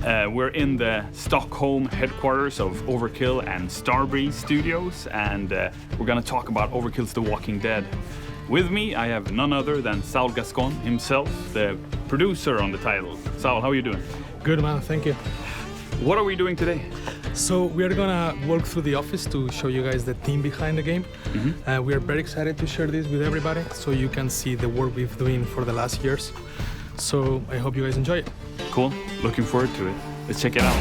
We're in the Stockholm headquarters of Overkill and Starbreeze Studios, and we're gonna talk about Overkill's The Walking Dead. With me, I have none other than SAUL GASCON himself, the producer on the title. SAUL, how are you doing? Good, man, thank you. What are we doing today? So we are gonna walk through the office to show you guys the team behind the game. We are very excited to share this with everybody so you can see the work we've been doing for the last years. So I hope you guys enjoy it. Cool, looking forward to it. Let's check it out.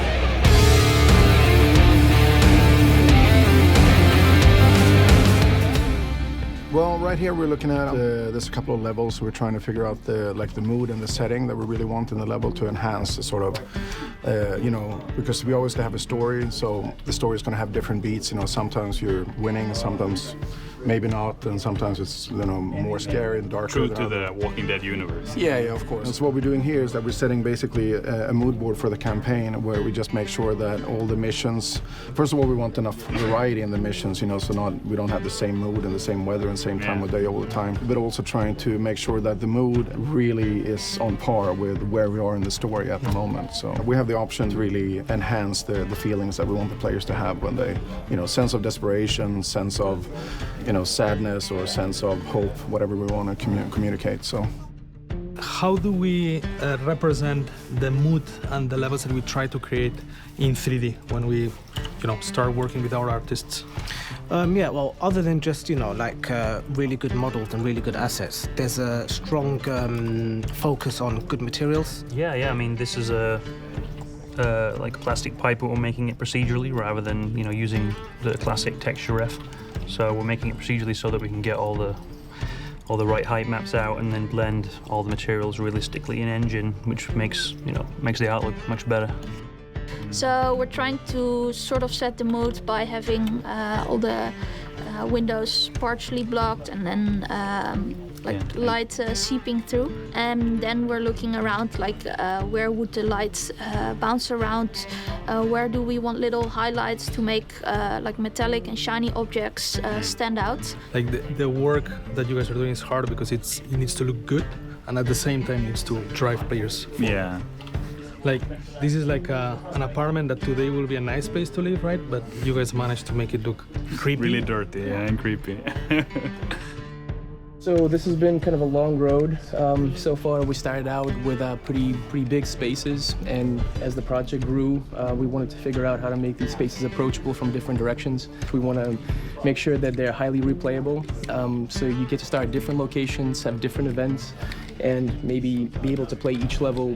Well, right here we're looking at there's a couple of levels. We're trying to figure out the mood and the setting that we really want in the level to enhance the sort of, because we always have a story, so the story is going to have different beats. Sometimes you're winning, sometimes maybe not, and sometimes it's more scary and darker. True to the Walking Dead universe. Yeah, of course. So what we're doing here is that we're setting basically a mood board for the campaign, where we just make sure that all the missions. First of all, we want enough variety in the missions, so we don't have the same mood and the same weather and same time of day all the time. But also trying to make sure that the mood really is on par with where we are in the story at the moment. So we have the option to really enhance the feelings that we want the players to have when they, sense of desperation, sense of, sadness, or sense of hope, whatever we want to communicate. So, how do we represent the mood and the levels that we try to create in 3D when we, start working with our artists? Well, other than just, really good models and really good assets, there's a strong focus on good materials. Yeah, I mean, this is like a plastic pipe, but we're making it procedurally rather than, using the classic texture ref. So we're making it procedurally so that we can get all the right height maps out and then blend all the materials realistically in engine, which makes the art look much better. So we're trying to sort of set the mood by having all the windows partially blocked and then light seeping through. And then we're looking around where would the lights bounce around, where do we want little highlights to make metallic and shiny objects stand out. The work that you guys are doing is hard because it needs to look good and at the same time needs to drive players forward. Yeah. This is an apartment that today will be a nice place to live, right? But you guys managed to make it look creepy. Really dirty, and creepy. So this has been kind of a long road. So far we started out with pretty big spaces, and as the project grew, we wanted to figure out how to make these spaces approachable from different directions. We want to make sure that they're highly replayable, so you get to start at different locations, have different events, and maybe be able to play each level,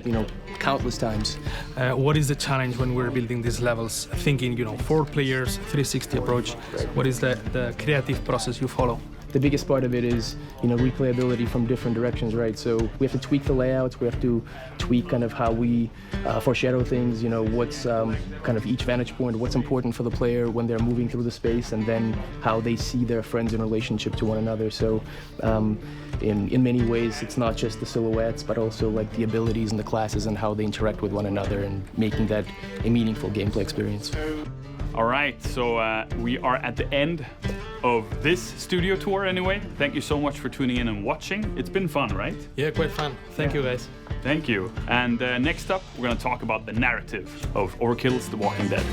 countless times. What is the challenge when we're building these levels? Thinking, 4 players, 360 approach. What is the creative process you follow? The biggest part of it is, replayability from different directions, right? So we have to tweak the layouts, we have to tweak kind of how we foreshadow things, what's kind of each vantage point, what's important for the player when they're moving through the space, and then how they see their friends in relationship to one another. So in many ways, it's not just the silhouettes, but also the abilities and the classes and how they interact with one another and making that a meaningful gameplay experience. All right, so we are at the end of this studio tour anyway. Thank you so much for tuning in and watching. It's been fun, right? Yeah, quite fun. Thank you, guys. Thank you. And next up, we're going to talk about the narrative of Overkill's The Walking Dead.